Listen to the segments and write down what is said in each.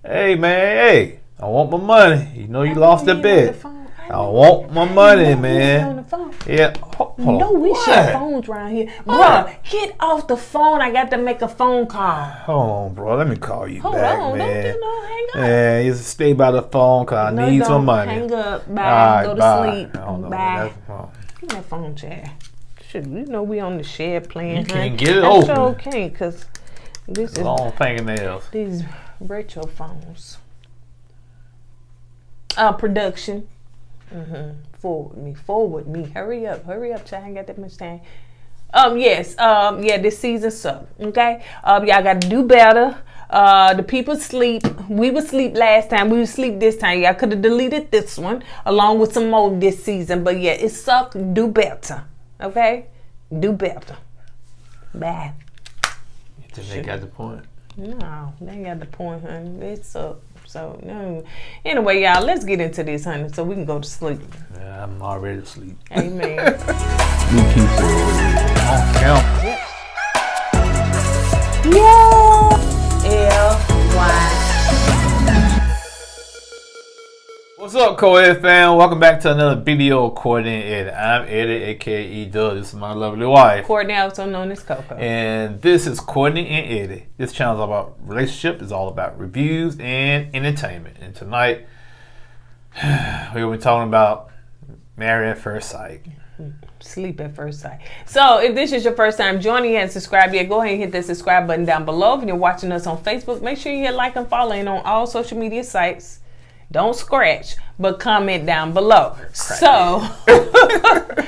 Hey, man, hey, I want my money. You know you lost the bet. I want my money, man. On the phone. Yeah. No, we share phones around here. Bro, get off the phone. I got to make a phone call. Hold on, bro. Let me call you back, Hold on. man. Don't hang up. Yeah, you stay by the phone because I need some money. Hang up. Bye. Right, go to bye. sleep. Bye. Give me that phone, Chad. Shit, you know we on the shed playing. You can't get it open. I sure can't because this is long fingernails. These retro phones. Production. Forward me. Hurry up, Chad. I ain't got that much time. Yes. This season sucked. Okay. Y'all got to do better. The people sleep. We would sleep last time. We would sleep this time. Y'all could have deleted this one along with some more this season. But yeah, it sucked. Do better. Okay. Do better. Bye. You think they got the point? No, they ain't got the point, honey. It sucked. So, no. Anyway, y'all, let's get into this, honey, so we can go to sleep. Yeah, I'm already asleep. Amen. New piece of count. Yep. Yeah. LY. What's up, KOED fam? Welcome back to another video of Kourtney and Eddie. I'm Eddie, aka Doug. This is my lovely wife. Kourtney, also known as Coco. And this is Kourtney and Eddie. This channel is all about relationship. It's all about reviews and entertainment. And tonight, we're going to be talking about married at first sight. Sleep at first sight. So if this is your first time joining and subscribe yet, go ahead and hit that subscribe button down below. If you're watching us on Facebook, make sure you hit like and follow and on all social media sites. Don't scratch, but comment down below. So if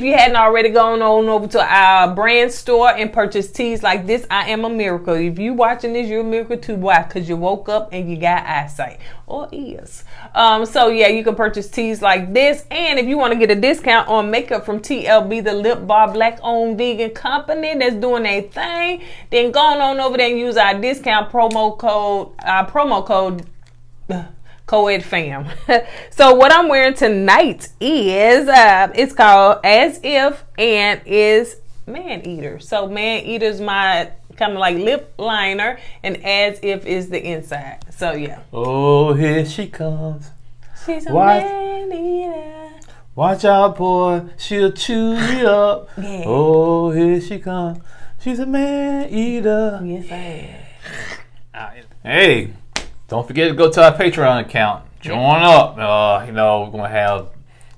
you hadn't already gone on over to our brand store and purchased teas like this, I am a miracle. If you watching this, you're a miracle too. Why? Because you woke up and you got eyesight or ears. So yeah, you can purchase teas like this. And if you want to get a discount on makeup from TLB, the Lip Bar Black owned vegan company that's doing a thing, then go on over there and use our discount promo code KOED fam. So what I'm wearing tonight is it's called As If and is Man Eater. So Man Eater is my kind of like lip liner and As If is the inside. So yeah. Oh, here she comes. She's a man eater. Watch out, boy. She'll chew you up. Yeah. Oh, here she comes. She's a man eater. Yes, I am. Hey. Don't forget to go to our Patreon account. Join up. We're gonna have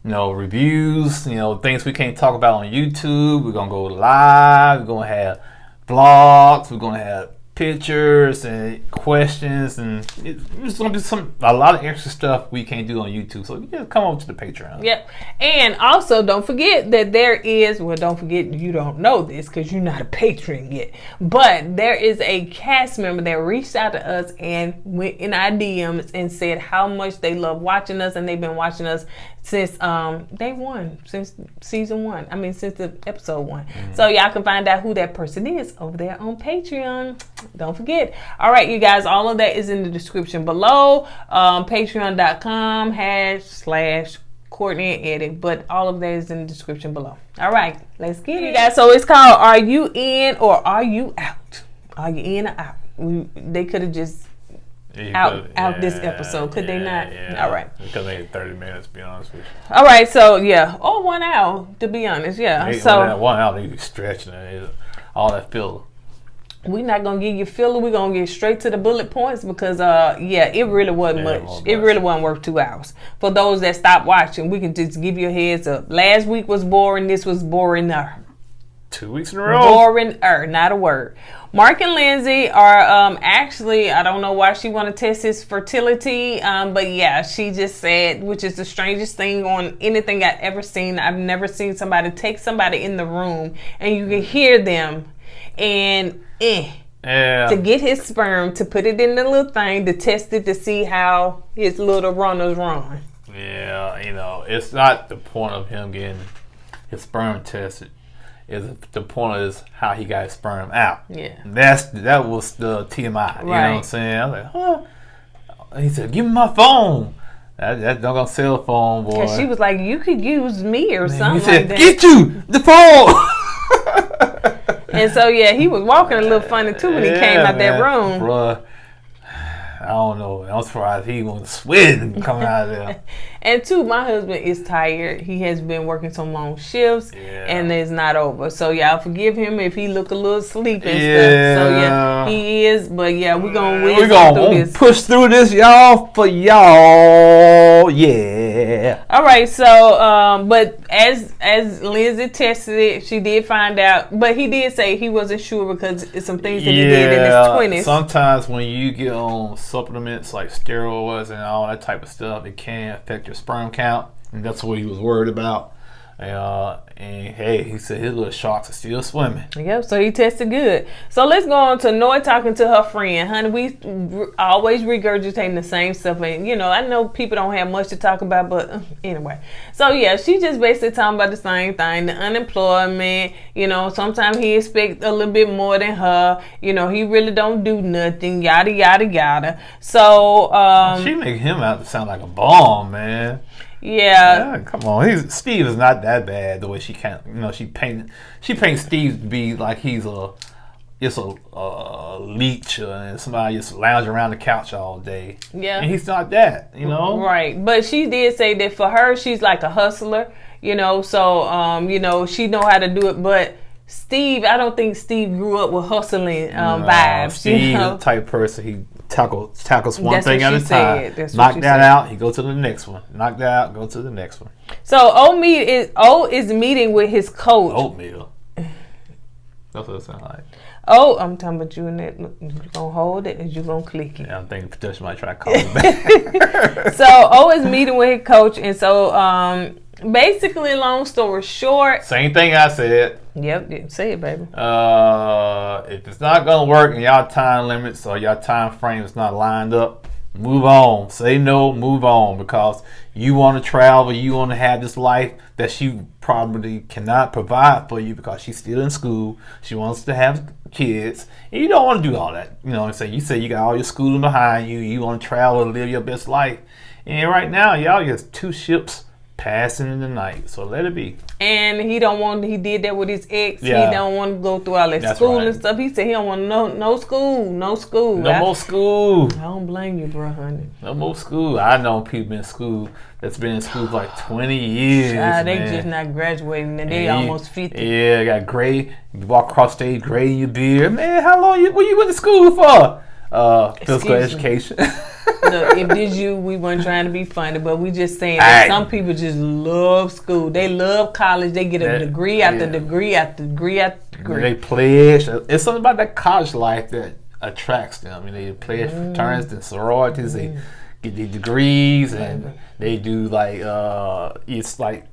reviews. Things we can't talk about on YouTube. We're gonna go live. We're gonna have vlogs. We're gonna have pictures and questions, and it's gonna be a lot of extra stuff we can't do on YouTube. So you just come over to the Patreon. Yep. And also don't forget that there is, don't forget, you don't know this because you're not a patron yet, but there is a cast member that reached out to us and went in our DMs and said how much they love watching us, and they've been watching us since day one, since season one. Since the episode one. So y'all can find out who that person is over there on Patreon. Don't forget. All right, you guys, all of that is in the description below. Patreon.com /Kourtneyyandeddie, but all of that is in the description below. All right, let's get it, guys. So it's called Are You In or Are You Out? Are you in or out? They could have just out this episode, could they not? Yeah. All right. Because they had 30 minutes, to be honest with you. All right, so yeah, or 1 hour, to be honest, yeah. So 1 hour, they be stretching it, all that filler. We're not gonna give you filler. We're gonna get straight to the bullet points because it really wasn't much. It really wasn't worth 2 hours. For those that stopped watching, we can just give you a heads up. Last week was boring. This was boring-er. 2 weeks in a row. Boring-er, not a word. Mark and Lindsay are actually, I don't know why she want to test his fertility, but yeah, she just said, which is the strangest thing on anything I've ever seen. I've never seen somebody take somebody in the room and you can hear them and to get his sperm, to put it in the little thing, to test it to see how his little runners run. Yeah, it's not the point of him getting his sperm tested. The point is how he got his sperm out. Yeah. That was the TMI. Right. You know what I'm saying? I was like, huh? He said, give me my phone. That don't got cell phone, boy. Because she was like, you could use me or something. He said, like that. get you the phone. And so yeah, he was walking a little funny too when he came out that room. Bruh. I don't know. I'm surprised he wasn't sweating coming out of there. And two, my husband is tired. He has been working some long shifts, and it's not over. So y'all forgive him if he look a little sleepy and stuff. So yeah, he is. But yeah, we're gonna push through this, y'all, for y'all. Yeah. All right. So but as Lindsay tested it, she did find out. But he did say he wasn't sure because it's some things that he did in his 20s. Sometimes when you get on supplements like steroids and all that type of stuff, it can affect your sperm count, and that's what he was worried about. And hey, he said his little sharks are still swimming. Yep, so he tested good. So let's go on to Nora talking to her friend. Honey, we always regurgitating the same stuff. And, you know, I know people don't have much to talk about, but anyway. So, yeah, she just basically talking about the same thing. The unemployment, you know, sometimes he expects a little bit more than her. You know, he really don't do nothing, yada, yada, yada. So, she make him out to sound like a bomb, man. Yeah, come on. Steve is not that bad the way she can't. You know, she paints Steve to be like he's a leech and somebody just lounging around the couch all day. Yeah, and he's not that. You know, right? But she did say that for her, she's like a hustler. You know, so you know, she know how to do it. But Steve, I don't think Steve grew up with hustling vibes. Steve, you know? The type of person he tackles one thing at a time. Knock that out, he go to the next one. Knock that out, go to the next one. So O is meeting with his coach. Oatmeal. That's what it sounds like. Oh, I'm talking about you and that. You gonna hold it, and you gonna click it. Yeah, I'm thinking production might try to call me back. So O is meeting with his coach, and so basically, long story short, same thing I said. Yep, say it, baby. If it's not gonna work and y'all time limits or y'all time frame is not lined up, move on. Say no, move on, because you want to travel, you want to have this life that she probably cannot provide for you because she's still in school. She wants to have kids, and you don't want to do all that. You know what I'm saying? You say you got all your schooling behind you, you want to travel and live your best life, and right now y'all just two ships passing in the night, so let it be. And he did that with his ex. Yeah. He don't want to go through all that school and stuff. He said he don't want no school. No more school. I don't blame you, bro, honey. No more school. I know people in school that's been in school for like 20 years. They just not graduating and they almost 50. Yeah, got gray. You walk across stage, gray in your beard. Man, how long what you went to school for? Physical education. Look, if this you, we weren't trying to be funny, but we just saying that some people just love school. They love college. They get a degree after degree after degree after degree. They pledge. It's something about that college life that attracts them. I mean, they pledge fraternities and sororities. They get these degrees and they do like it's like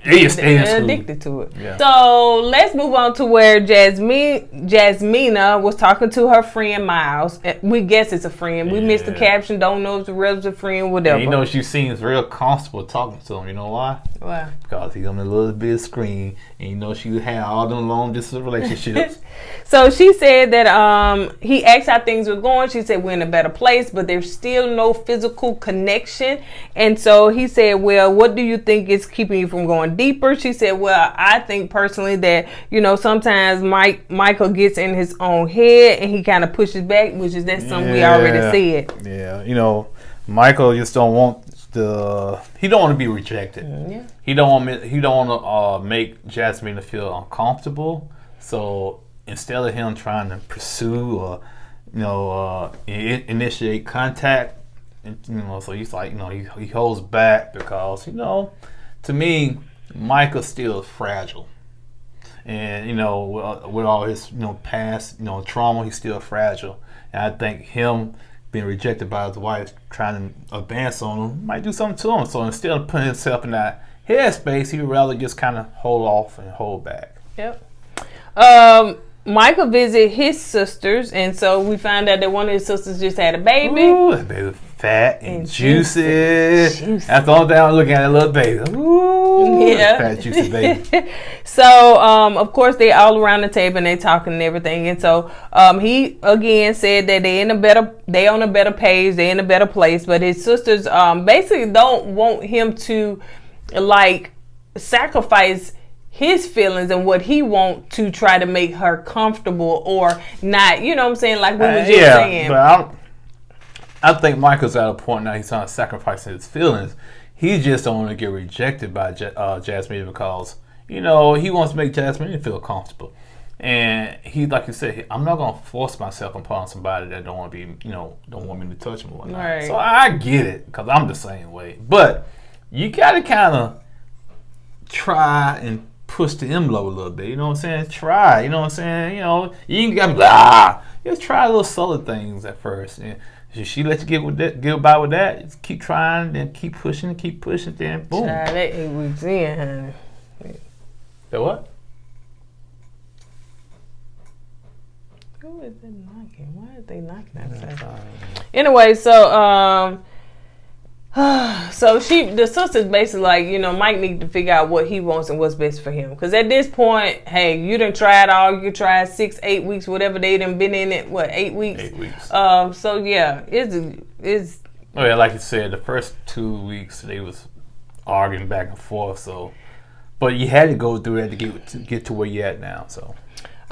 they're addicted to it. Yeah. So let's move on to where Jasmina was talking to her friend Miles. We guess it's a friend. We missed the caption. Don't know if the rest of a friend, whatever. And you know, she seems real comfortable talking to him. You know why? Why? Because he's on a little bit of screen, and you know she had all them long distance relationships. So she said that he asked how things were going. She said we're in a better place, but there's still no physical connection. And so he said, well, what do you think is keeping you from going deeper? She said, well, I think personally that, you know, sometimes Michael gets in his own head and he kind of pushes back, which is something we already said. Yeah, you know, Michael just don't want he don't want to be rejected. Yeah. He don't want to make Jasmine feel uncomfortable. So instead of him trying to pursue or initiate contact, and, you know, so he's like, you know, he holds back because, you know, to me, Michael still is fragile, and you know, with all his past trauma, he's still fragile. And I think him being rejected by his wife, trying to advance on him, might do something to him. So instead of putting himself in that headspace, he would rather just kind of hold off and hold back. Yep. Michael visited his sisters, and so we found out that one of his sisters just had a baby. Ooh, that baby fat and juicy. That's the only thing I'm looking at, that little baby. Ooh, yeah. Fat, juicy baby. So, of course, they all around the table and they talking and everything. And so, he again said that they on a better page, they in a better place. But his sisters, basically don't want him to like sacrifice his feelings and what he want to try to make her comfortable or not. You know what I'm saying? Like we was just saying. But I think Michael's at a point now. He's trying to sacrifice his feelings. He just don't want to get rejected by Jasmine because he wants to make Jasmine feel comfortable. And he, like you said, I'm not gonna force myself upon somebody that don't want to be, don't want me to touch them or whatnot. Right. So I get it because I'm the same way. But you gotta kind of try and push the envelope a little bit. You know what I'm saying? Try. You know what I'm saying? You ain't gotta blah. Just try little subtle things at first. And if she let you get by with that, just keep trying, then keep pushing, then boom. Child, that 8 weeks in, honey. That what? Who is it knocking? Why are they knocking outside? Anyway, so so the sister's basically like, Mike needs to figure out what he wants and what's best for him. Because at this point, hey, you done tried all. You tried 6, 8 weeks, whatever. They done been in it. What, 8 weeks? 8 weeks. So yeah, it's. Oh yeah, like you said, the first 2 weeks they was arguing back and forth. So, but you had to go through that to get to where you at now. So.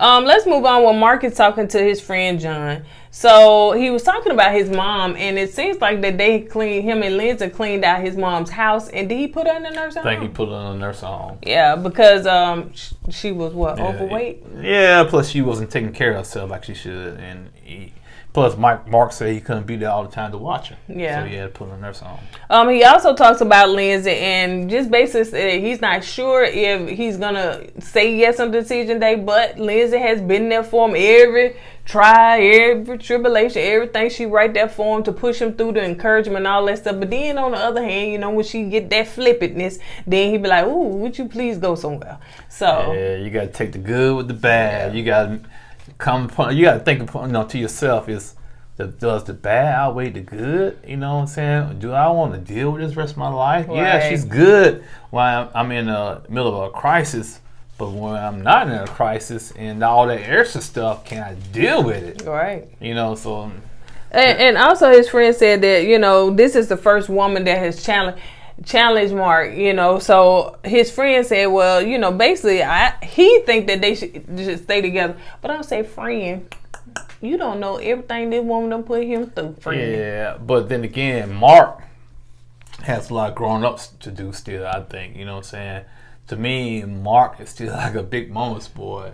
Let's move on. When Mark is talking to his friend John, so he was talking about his mom, and it seems like that him and Lindsay cleaned out his mom's house, and did he put her in the nursing home? I think he put her in a nursing home. Yeah, because she was overweight. Yeah, plus she wasn't taking care of herself like she should, and plus Mark said he couldn't be there all the time to watch her. Yeah, so he had to put her in a nursing home. He also talks about Lindsay and just basically said he's not sure if he's gonna say yes on decision day, but Lindsay has been there for him every tribulation, everything. She right there for him to push him through, the encouragement and all that stuff. But then on the other hand, when she get that flippantness, then he be like, "Ooh, would you please go somewhere?" So yeah, you gotta take the good with the bad. Yeah. You gotta think to yourself, does the bad outweigh the good? You know what I'm saying? Do I want to deal with this rest of my life? Right. Yeah, she's good while I'm in the middle of a crisis. But when I'm not in a crisis and all that extra stuff, can I deal with it? Right. So. And also his friend said that, this is the first woman that has challenged Mark, So his friend said, well, basically he think that they should stay together. But I'll say, friend, you don't know everything this woman done put him through, friend. Yeah, but then again, Mark has a lot of growing up to do still, I think. You know what I'm saying? To me, Mark is still like a big mama's boy,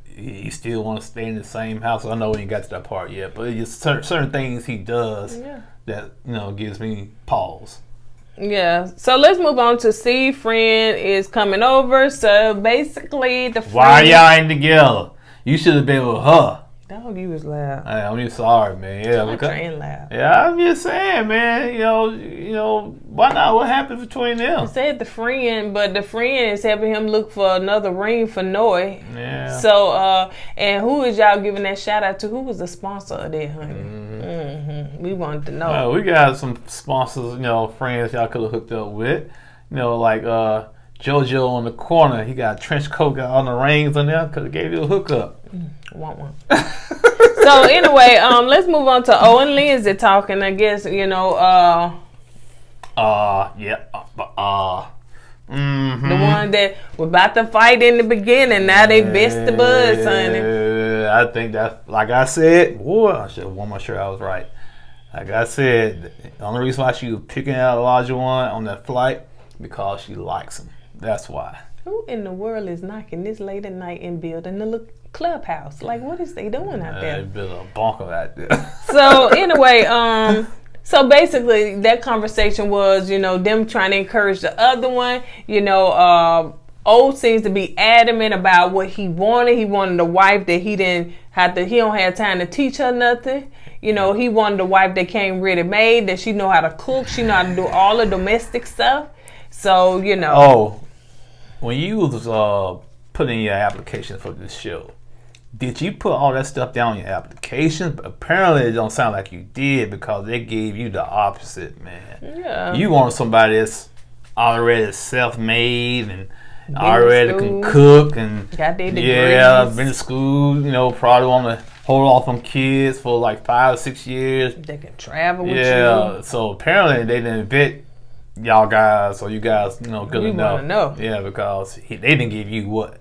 He still want to stay in the same house. I know we ain't got to that part yet, but it's just certain things he does that, gives me pause. Yeah. So let's move on to see friend is coming over. So basically the friend... Why y'all ain't together? You should have been with her. Dog, you was loud. Hey, I'm just sorry, man. Yeah, I'm trying loud. Yeah, I'm just saying, man. Why not? What happened between them? I said the friend, but the friend is helping him look for another ring for Nora. Yeah. So, and who is y'all giving that shout out to? Who was the sponsor of that, honey? Mm-hmm. We wanted to know. We got some sponsors, friends y'all could have hooked up with. Like JoJo on the corner. He got a trench coat, got all the rings on there. Could have gave you a hookup. Want one. So anyway, let's move on to Owen and Lindsay talking. I guess yeah. Mm-hmm. The one that were about to fight in the beginning. Now they best the buds, honey. I think that, like I said, boy, I should have worn my shirt. I was right. Like I said, the only reason why she was picking out Elijah one on that flight because she likes him. That's why. Who in the world is knocking this late at night and building the little clubhouse? Like, what is they doing out there? They built a bunker out there. So anyway, so basically that conversation was, them trying to encourage the other one. O seems to be adamant about what he wanted. He wanted a wife that he don't have time to teach her nothing. He wanted a wife that came ready made, that she know how to cook, she know how to do all the domestic stuff. So, Oh, when you was putting your application for this show, did you put all that stuff down in your application? But apparently it don't sound like you did because they gave you the opposite, man. Yeah. You want somebody that's already self-made and already can cook and got their degrees. Yeah, been to school, probably want to hold off on kids for like 5 or 6 years. They can travel with you. Yeah, so apparently they didn't vet y'all guys, or you guys, good enough. Know. Yeah, because they didn't give you what?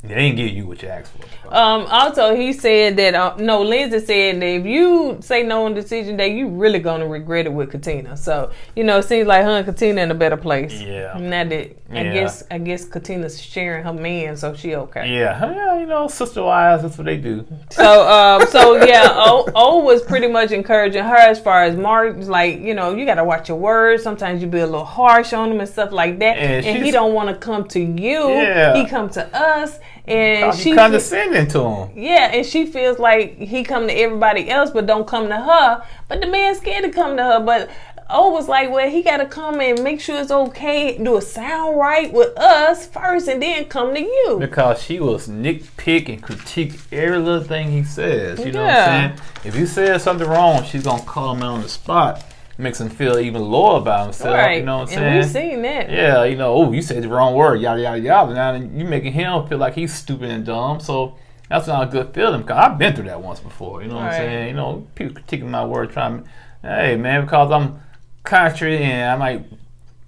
They didn't give you what you asked for. Also, he said that Lindsay said that if you say no on decision day, you really gonna regret it with Katina. So it seems like her and Katina in a better place. Yeah. Not that I guess Katina's sharing her man, so she okay. Yeah. Sister wives, that's what they do. So yeah, O was pretty much encouraging her as far as Mark, like you gotta watch your words. Sometimes you be a little harsh on him and stuff like that, and he don't want to come to you. Yeah. He come to us. And she condescending to him. Yeah, and she feels like he come to everybody else, but don't come to her. But the man's scared to come to her. But O was like, well, he got to come and make sure it's okay, do it sound right with us first, and then come to you. Because she was nitpick and critique every little thing he says. You know what I'm saying? If you said something wrong, she's gonna call him out on the spot. Makes him feel even lower about himself. Right. You know what I'm saying? And we've seen that. Yeah, you said the wrong word, yada, yada, yada. Now you making him feel like he's stupid and dumb. So that's not a good feeling. Because I've been through that once before. You know what I'm saying? People critiquing my word, trying to, hey, man, because I'm country and I might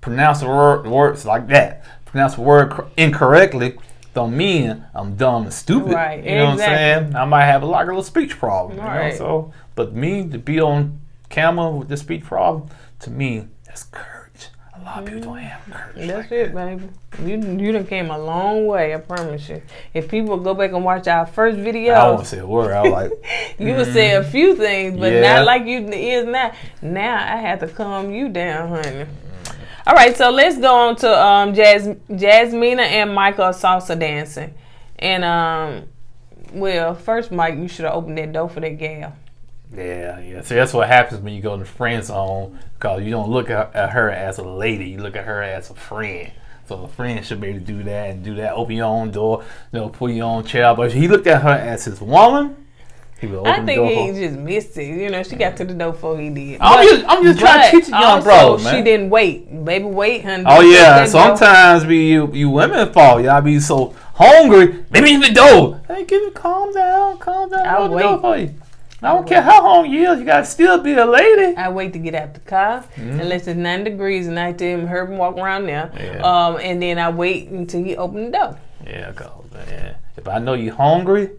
pronounce the words like that. Pronounce the word incorrectly don't mean I'm dumb and stupid. Right. You know what I'm saying? I might have a little speech problem. Right. But me to be on camera with the speech problem, to me, that's courage. A lot of people don't have courage. That's it, baby. You done came a long way, I promise you. If people go back and watch our first video, I won't say a word. I was like, you would say a few things, but not like you is now. Now I have to calm you down, honey. All right, so let's go on to Jasmine and Michael salsa dancing. And well, first, Mike, you should have opened that door for that gal. Yeah. See, that's what happens when you go in the friend zone, because you don't look at her as a lady. You look at her as a friend. So a friend should be able to do that. Open your own door, pull your own chair. But if he looked at her as his woman, he would open the door. I think he just missed it. She got to the door before he did. I'm just trying to teach you young bro, man. She didn't wait. Baby, wait, honey. Oh, yeah. Sometimes you women fall. Y'all be so hungry. Maybe in the door. Hey, calm down. I'll wait. Door for you. I don't care how long you is, you gotta still be a lady. I wait to get out the car unless it's 9 degrees and I tell him hurry and walk around there. Yeah. And then I wait until he open the door. Yeah, cause if I know you hungry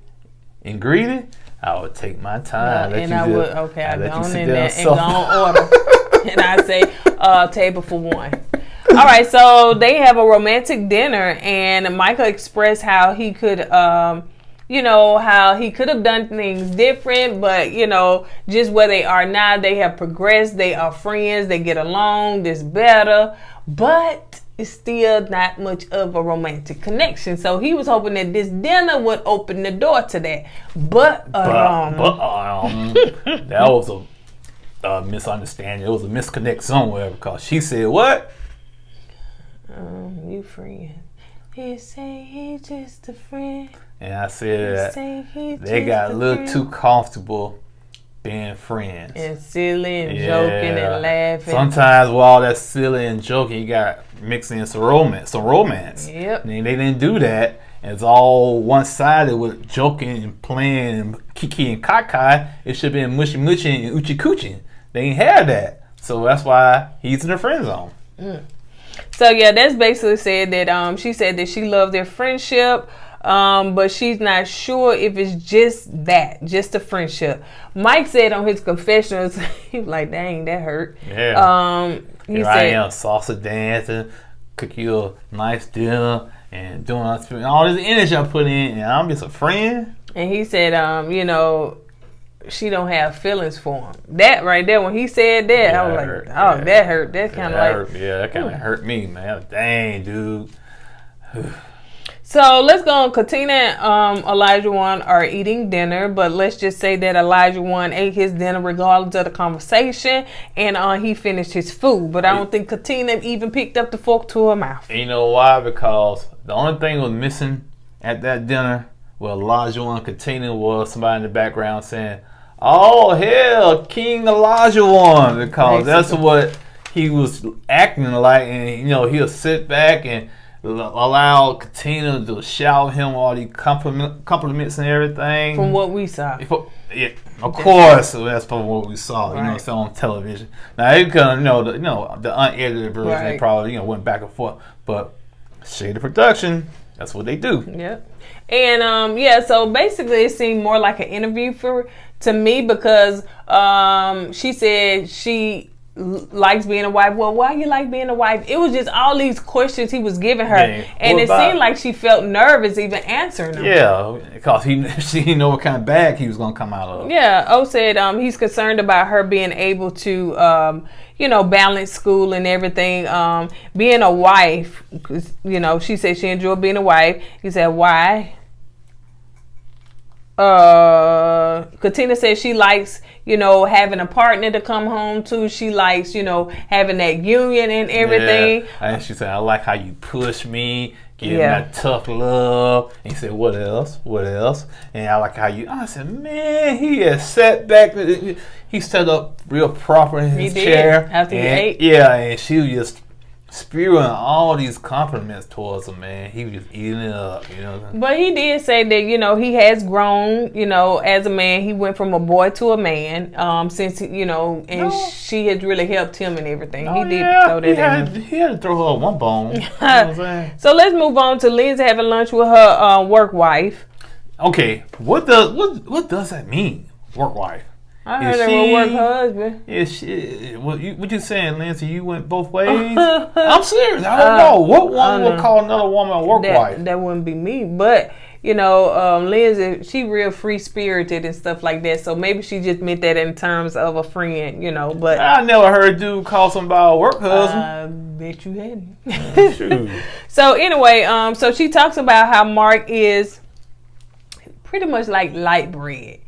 and greedy, I would take my time. I go on in there and go on order. And I say, table for one. All right, so they have a romantic dinner, and Michael expressed how he could how he could have done things different, but just where they are now, they have progressed, they are friends, they get along, this better, but it's still not much of a romantic connection. So he was hoping that this dinner would open the door to that. But that was a misunderstanding. It was a misconnect somewhere, because she said what? You friend. He say he's just a friend. And I said they got a little too comfortable being friends. And silly and joking and laughing. Sometimes with all that silly and joking, you got mixing in some romance. Yep. And they didn't do that. And it's all one-sided with joking and playing and kiki and kakai. It should have been mushy mushy and uchi coochie. They ain't had that. So that's why he's in the friend zone. So yeah, that's basically said that she said that she loved their friendship. But she's not sure if it's just a friendship. Mike said on his confessionals, he was like, dang, that hurt. Yeah. He Here said, I am, salsa dancing, cook you a nice dinner, and doing all this energy I put in, and I'm just a friend. And he said, she don't have feelings for him. That right there, when he said that, I was like, that hurt. That kind of that kind of hurt me, man. Dang, dude. So let's go on. Katina and Elijah One are eating dinner, but let's just say that Elijah One ate his dinner regardless of the conversation, and he finished his food. But I don't think Katina even picked up the fork to her mouth. And you know why? Because the only thing was missing at that dinner with Elijah One and Katina was somebody in the background saying, "Oh hell, King Elijah One," because that's what he was acting like, and he'll sit back and allow Katina to shout him all these compliments and everything. From what we saw. Yeah, of course, that's from what we saw. Right. It's on television. Now it could, the unedited version. They probably went back and forth, but shade of production. That's what they do. Yep. And so basically it seemed more like an interview to me because she said she likes being a wife. Well, why you like being a wife? It was just all these questions he was giving her, and it seemed like she felt nervous even answering them. Yeah, because she didn't know what kind of bag he was gonna come out of. Yeah, O said he's concerned about her being able to balance school and everything. Being a wife, 'cause, she said she enjoyed being a wife. He said why? Katina said she likes, having a partner to come home to. She likes, having that union and everything. Yeah. And she said, I like how you push me, give me that tough love. And he said, what else? What else? And I like how I said, man, he has sat back. He set up real proper in his chair. After he ate. Yeah, and she was just spewing all these compliments towards him, man. He was just eating it up, But he did say that, he has grown, as a man. He went from a boy to a man, since, she has really helped him and everything. He did throw that in. He had to throw her one bone. You know what I'm saying? So let's move on to Lindsay having lunch with her work wife. Okay, what does that mean, work wife? I heard they were work husband. What you saying, Lindsay? You went both ways? I'm serious. I don't know. What woman would call another woman a work wife? That wouldn't be me. But, Lindsay, she real free-spirited and stuff like that. So maybe she just meant that in terms of a friend, But I never heard a dude call somebody a work husband. I bet you hadn't. So anyway, so she talks about how Mark is pretty much like light bread.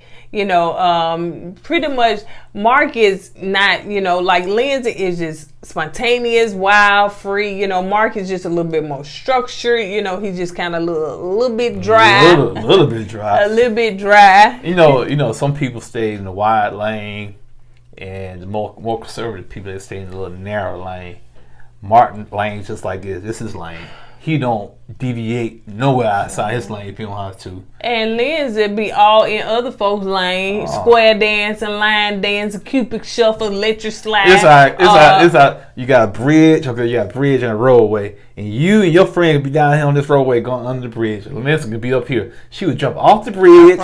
Pretty much Mark is not, like Lindsay is just spontaneous, wild, free. Mark is just a little bit more structured. He's just kind of a little bit dry. A little bit dry. A little bit dry. Some people stay in the wide lane, and the more conservative people, they stay in the little narrow lane. Martin lane's just like this. This is lane. He don't deviate nowhere outside his lane if he don't have to. And Lindsay be all in other folks' lane, square dancing, line dancing, Cupid shuffle, electric slide. It's like you got a bridge, okay, you got a bridge and a roadway, and you and your friend could be down here on this roadway going under the bridge. Lindsay could be up here. She would jump off the bridge,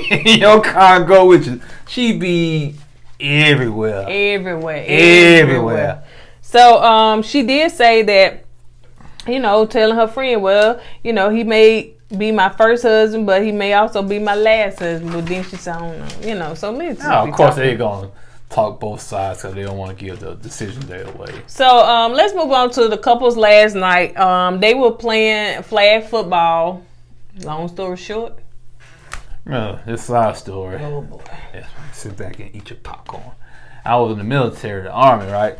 in your car and go with you. She'd be everywhere. So she did say that, telling her friend, well, he may be my first husband, but he may also be my last husband. But then she said, I don't know, so Lindsay. Of course, they're going to talk both sides because they don't want to give the decision day away. So let's move on to the couples last night. They were playing flag football. Long story short. This side story. Oh, boy. Yeah, sit back and eat your popcorn. I was in the military, the Army, right?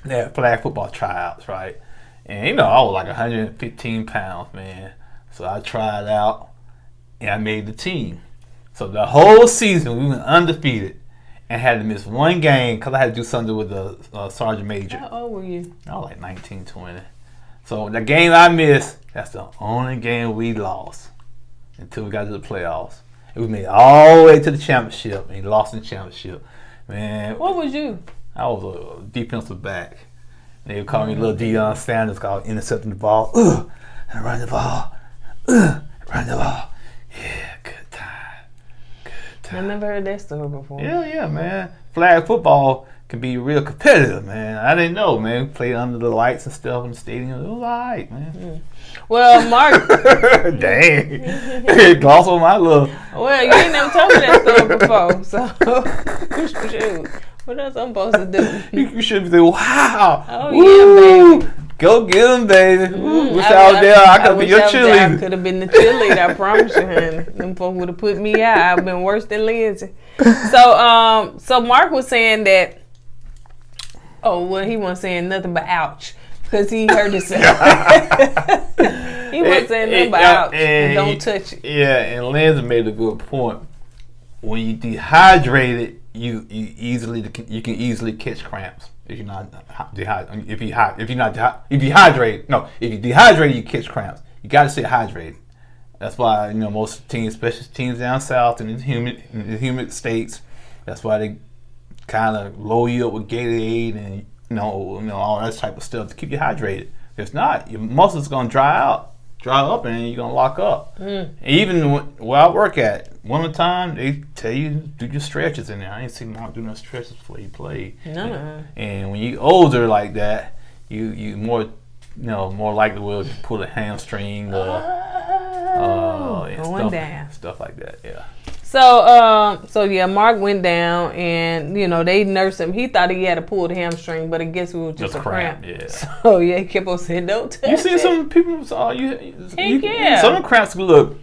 They had flag football tryouts, right? And I was like 115 pounds, man. So I tried out and I made the team. So the whole season we went undefeated and had to miss one game because I had to do something with the sergeant major. How old were you? I was like 19, 20. So the game I missed, that's the only game we lost until we got to the playoffs. And we made it all the way to the championship and lost in the championship. Man. What was you? I was a defensive back. They would call me little Deion Sanders, called intercepting the ball, and run the ball, run the ball. Yeah, good time. I never heard that story before. Yeah, man. Flag football can be real competitive, man. I didn't know, man. Played under the lights and stuff in the stadium. It was all right, man. Well, Mark. Dang. Gloss on my little. Well, you ain't never told me that story before, so shoot. What else I'm supposed to do? You should say, wow. Oh, yeah, baby. Go get him, baby. Wish I was there. I could be your cheerleader. I could have been the cheerleader, I promise you, honey. Them folks would have put me out. I've been worse than Lindsay. So Mark was saying that, he wasn't saying nothing but ouch. Because he hurt himself. He wasn't saying nothing but ouch. And don't touch it. Yeah, and Lindsay made a good point. When you dehydrated, you can easily catch cramps if you're not dehydrated. If you dehydrate, you catch cramps. You got to stay hydrated. That's why most teams, especially teams down south and in the humid states, that's why they kind of load you up with Gatorade and all that type of stuff to keep you hydrated. If not, your muscles gonna dry out dry up and you're gonna lock up. Even where I work at, one of the time they tell you do your stretches in there. I ain't seen Mark do no stretches before he played. No. And when you older like that, you more more likely will pull a hamstring or going down. Stuff like that. Yeah. So yeah, Mark went down and they nursed him. He thought he had a pulled hamstring, but I guess it was just a cramp. Yeah. So yeah, he kept on saying, "Don't touch You see it." some people? Yeah. Some of the cramps look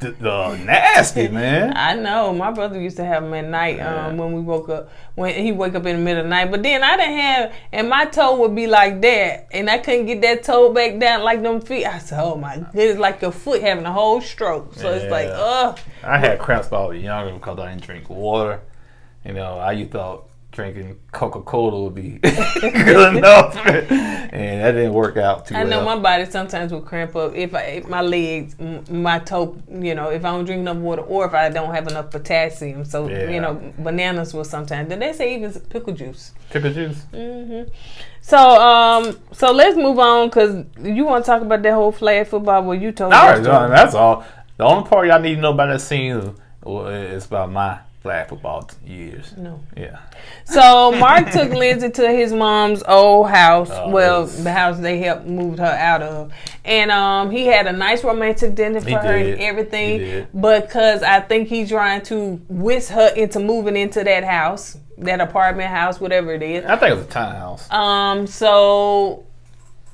nasty, man. I know. My brother used to have them at night when we woke up. When he wake up in the middle of the night. But then I didn't have, and my toe would be like that, and I couldn't get that toe back down like them feet. I said, "Oh my goodness, like your foot having a whole stroke." So it's like, ugh. I had cramps when I was younger because I didn't drink water. I thought drinking Coca-Cola would be good enough, and that didn't work out too well. I know my body sometimes will cramp up if my legs, my toe, if I don't drink enough water or if I don't have enough potassium. So bananas will sometimes. Did they say even pickle juice? Pickle juice. Mm-hmm. So let's move on because you want to talk about that whole flag football where you told. All right, that's all. The only part y'all need to know about that scene is about my flag football years. No. Yeah. So Mark took Lindsay to his mom's old house. The house they helped move her out of, and he had a nice romantic dinner for her and everything. Because I think he's trying to whisk her into moving into that house, that apartment house, whatever it is. I think it was a townhouse. So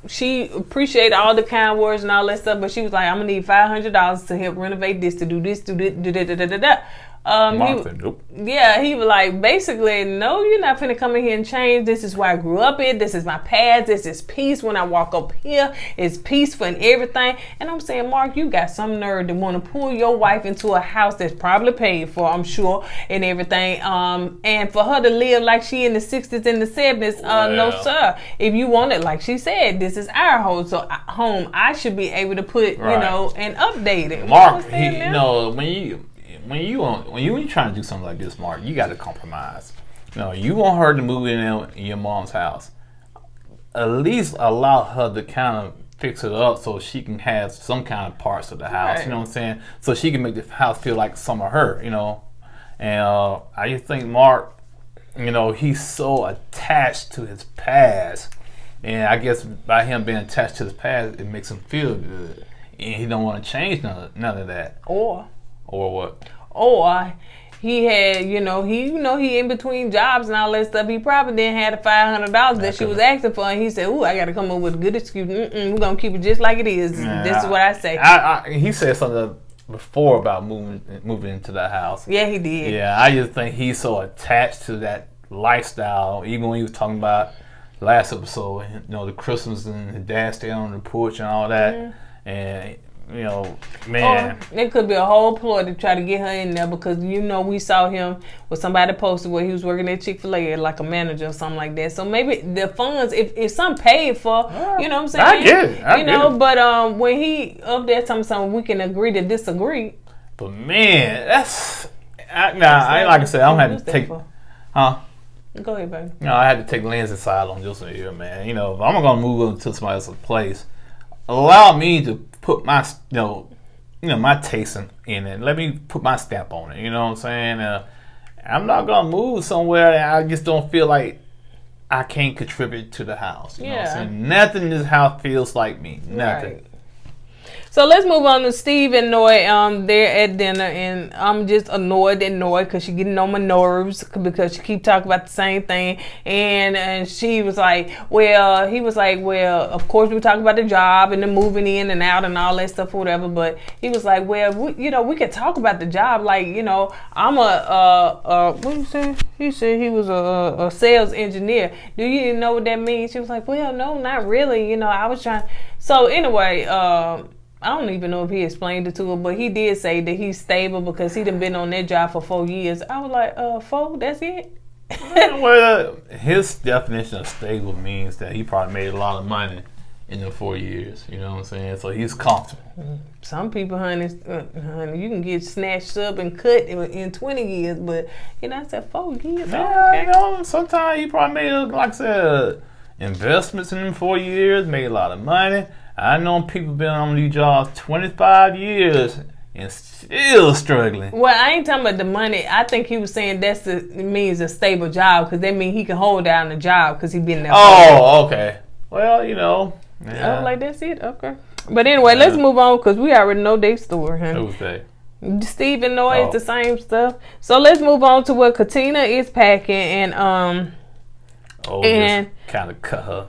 she appreciated all the kind words and all that stuff, but she was like, "I'm gonna need $500 to help renovate this, to do this, do that." Nope. Yeah, he was like, basically, no, you're not finna come in here and change. This is where I grew up in. This is my past. This is peace. When I walk up here, it's peaceful and everything. And I'm saying, Mark, you got some nerve to want to pull your wife into a house that's probably paid for, I'm sure, and everything. And for her to live like she in the 60s and the 70s, no, sir. If you want it, like she said, this is our home. So home, I should be able to put, and update it. Mark, when you trying to do something like this, Mark, you got to compromise. You want her to move in your mom's house. At least allow her to kind of fix it up so she can have some kind of parts of the house. Right. You know what I'm saying? So she can make the house feel like some of her. And I just think Mark, he's so attached to his past, and I guess by him being attached to his past, it makes him feel good, and he don't want to change none of that. Or what? Or he had, he in between jobs and all that stuff. He probably didn't have the $500 that she was asking for, and he said, "Ooh, I got to come up with a good excuse. We're gonna keep it just like it is." This is what I say. He said something before about moving into that house. Yeah, he did. Yeah, I just think he's so attached to that lifestyle. Even when he was talking about last episode, the Christmas and his dad staying on the porch and all that, and. Man. Or it could be a whole ploy to try to get her in there because we saw him with somebody posted where he was working at Chick-fil-A like a manager or something like that. So maybe the funds, if something paid for, you know what I'm saying? I get it. I get it. But when he up there telling something, we can agree to disagree. But man, like I said, I'm gonna have to take. Go ahead, baby. I had to take Lynn's side on this one here, man. If I'm gonna move into somebody else's place, allow me to put my my taste in it. Let me put my stamp on it. You know what I'm saying? I'm not gonna move somewhere that I just don't feel like I can't contribute to the house. You know what I'm saying? Nothing in this house feels like me. Nothing. Right. So let's move on to Steve and Nora. They're at dinner, and I'm just annoyed at Nora because she's getting on my nerves because she keep talking about the same thing. And she was like, well, he was like, well, of course we talk about the job and the moving in and out and all that stuff or whatever. But he was like, well, we could talk about the job. Like, I'm what did he say? He said he was a sales engineer. Do you know what that means? She was like, well, no, not really. I was trying. So anyway, I don't even know if he explained it to her, but he did say that he's stable because he done been on that job for 4 years. I was like, 4? That's it? Well, his definition of stable means that he probably made a lot of money in the 4 years. You know what I'm saying? So he's comfortable. Some people, honey, you can get snatched up and cut in 20 years, but I said 4 years. Yeah, sometimes he probably made, like I said, investments in them 4 years, made a lot of money. I know people been on these jobs 25 years and still struggling. Well, I ain't talking about the money. I think he was saying it means a stable job, because that means he can hold down the job because he been there. Oh, okay. Well, you know. Yeah. Oh, like that's it? Okay. But anyway, let's move on, because we already know their story, honey. Who's they? Steve and Nora is the same stuff. So let's move on to what Katina is packing, and just kind of cut her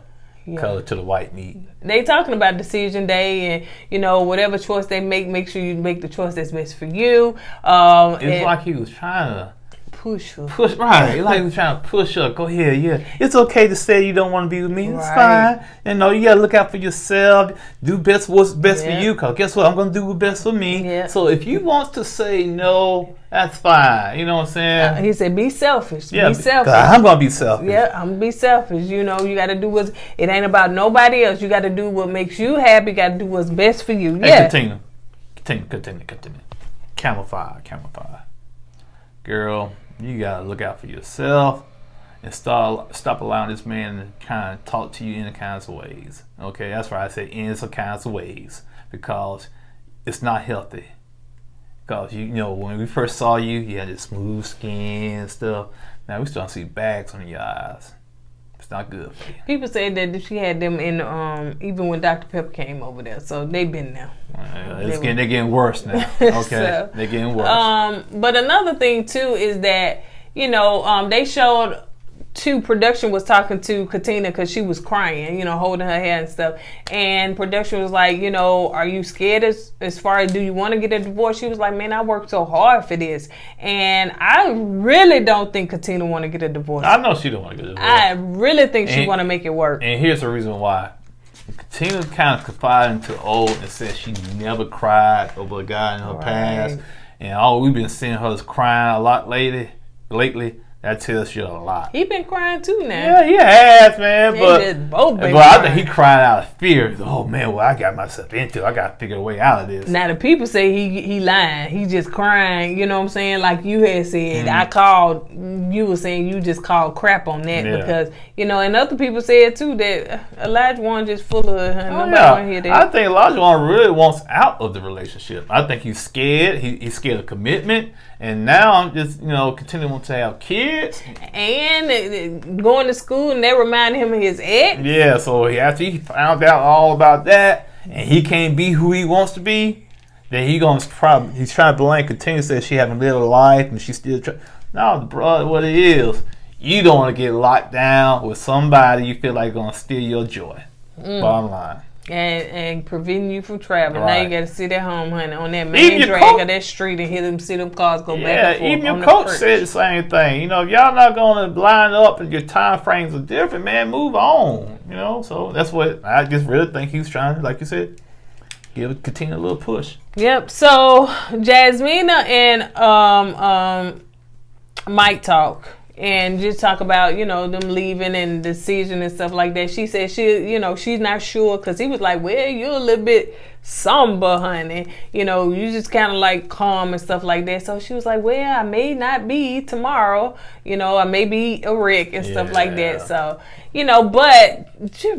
color to the white meat. They talking about decision day, and you know, whatever choice they make sure you make the choice that's best for you. It's like he was trying to push her. Right. It's like he was trying to push her. Go ahead, yeah. It's okay to say you don't want to be with me. It's fine. You know, you gotta look out for yourself. Do what's best for you. Cause guess what? I'm gonna do what's best for me. Yeah. So if you want to say no, that's fine. You know what I'm saying? He said, be selfish. Yeah, be selfish. I'm gonna be selfish. Yeah, I'm gonna be selfish. You know, you gotta do it ain't about nobody else. You gotta do what makes you happy. You gotta do what's best for you. Hey, continue. Camouflage. Girl, you gotta look out for yourself and stop allowing this man to kind of talk to you in the kinds of ways. Okay, that's why I say in some kinds of ways, because it's not healthy. Because you know, when we first saw you, you had this smooth skin and stuff. Now we starting to see bags on your eyes. It's not good for you. People say that she had them in even when Dr. Pepper came over there, so they've been there. They're getting worse now. Okay, so, they're getting worse. But another thing too is that, you know, they showed production was talking to Katina because she was crying, you know, holding her hair and stuff, and production was like, you know, are you scared as far as do you want to get a divorce? She was like, man, I worked so hard for this, and I really don't think Katina want to get a divorce. I know she don't want to get a divorce. I really think she want to make it work. And here's the reason why. Katina kind of confided into old and said she never cried over a guy in her past, and we've been seeing her crying a lot lately. That tells you a lot. He been crying too now. Yeah, he has, man. But I think he crying out of fear. Oh man, what I got myself into. I got to figure a way out of this. Now the people say he lying. He just crying. You know what I'm saying? Like you had said, I called. You were saying you just called crap on that because you know, and other people said too that Elijah Warren just full of nobody want to hear that. I think Elijah Warren really wants out of the relationship. I think he's scared. He's scared of commitment. And now I'm just, you know, continuing to have kids. And going to school, and they remind him of his ex. Yeah, so after he found out all about that, and he can't be who he wants to be, then he's trying to blame Katina, says she haven't lived a life, and she's still trying. No, bro, what it is, you don't want to get locked down with somebody you feel like going to steal your joy. Bottom line. And preventing you from traveling. Now you got to sit at home, honey, on that main drag of that street and hear them see them cars go back and forth. Even your coach said the same thing. You know, if y'all not going to line up and your time frames are different, man, move on. You know, so that's what I just really think he's trying to, like you said, give Katina a little push. Yep. So Jasmine and Mike talk. And just talk about, you know, them leaving and decision and stuff like that. She said she's not sure, because he was like, well, you're a little bit somber, honey. You know, you just kind of like calm and stuff like that. So she was like, well, I may not be tomorrow. You know, I may be a wreck and stuff like that. So, you know, but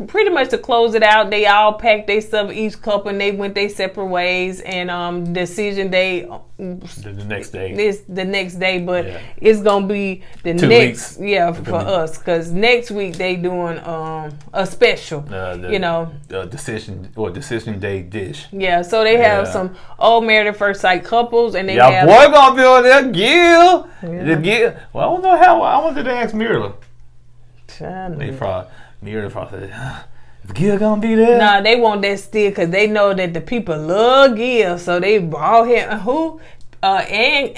pretty much to close it out, they all packed their stuff, each couple, and they went their separate ways. And decision day, the next day. It's the next day, but it's gonna be the 2 next weeks. For us, because next week they doing a special. You know, decision day dish. Yeah, so they have some old married at first sight couples, and they have boy gonna be on there, Gil. The Gil. Well, I don't know how. I wanted to ask Mirla. Mirla probably said, is Gil gonna be there? Nah, they want that still because they know that the people love Gil, so they brought him. Who? And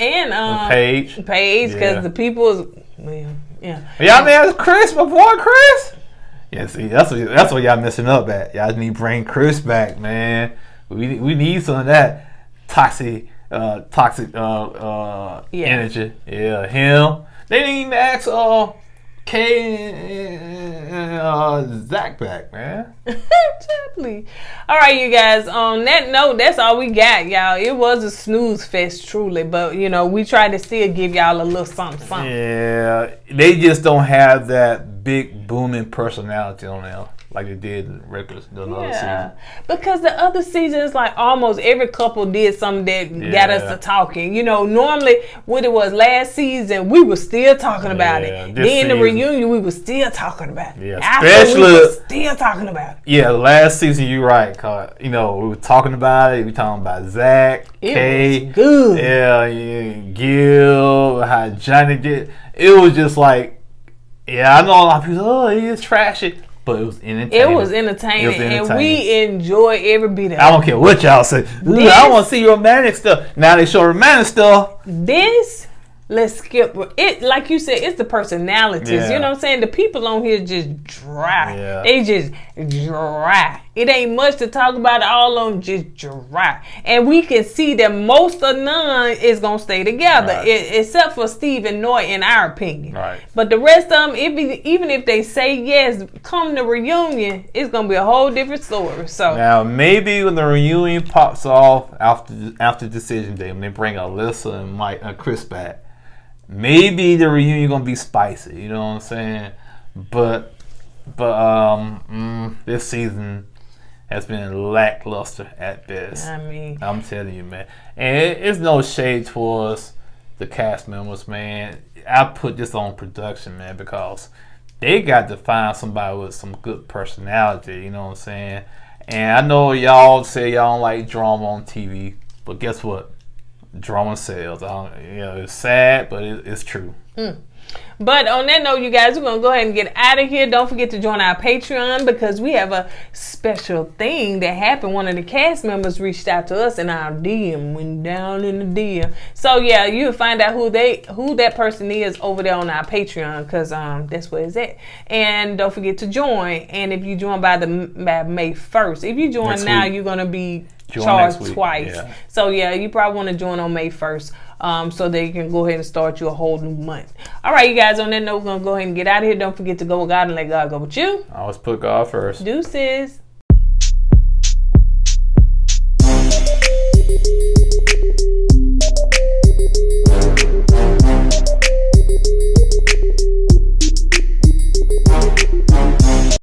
Paige, because the people. Y'all man, Chris, my boy Chris. Yeah, see, that's what y'all messing up at. Y'all need to bring Chris back, man. We need some of that toxic energy. Yeah, him. They didn't even ask Kay and Zach back, man. Exactly. All right, you guys. On that note, that's all we got, y'all. It was a snooze fest, truly, but you know we tried to still give y'all a little something. Yeah, they just don't have that big booming personality on there like they did in the other season. Because the other season is like almost every couple did something that got us to talking. You know, normally what it was last season, we were still talking about it. Then the reunion, we were still talking about it. Yeah, especially we were still talking about it. Yeah, last season you're right. Cause, you know, we were talking about it. We were talking about Zach, Kay, was good. Yeah, Gil, how Johnny did. It was just like, I know a lot of people. Oh, he is trashy. But it was entertaining. It was entertaining, and we enjoy every bit of it. I don't care what y'all say. I want to see romantic stuff. Now they show romantic stuff. Let's skip it. Like you said, it's the personalities. You know what I'm saying? The people on here just dry. Yeah. They just dry. It ain't much to talk about. All of them just dry. And we can see that most of none is going to stay together. Except for Steve and Nora, in our opinion. Right. But the rest of them, even if they say yes, come the reunion, it's going to be a whole different story. So now, maybe when the reunion pops off after Decision Day, when they bring Alyssa and Mike and Chris back, maybe the reunion gonna be spicy, you know what I'm saying? But this season has been lackluster at best. I mean, I'm telling you, man. And it's no shade towards the cast members, man. I put this on production, man, because they got to find somebody with some good personality, you know what I'm saying? And I know y'all say y'all don't like drama on TV, but guess what? Drama sells. It's sad, but it's true. But on that note, you guys, we're going to go ahead and get out of here. Don't forget to join our Patreon because we have a special thing that happened. One of the cast members reached out to us in our DM, went down in the DM. So, yeah, you'll find out who that person is over there on our Patreon because that's where it's at. And don't forget to join. And if you join by May 1st, if you join now, you're going to be charged twice. Yeah. So, yeah, you probably want to join on May 1st. So that you can go ahead and start you a whole new month. All right, you guys, on that note, we're going to go ahead and get out of here. Don't forget to go with God and let God go with you. Always put God first. Deuces.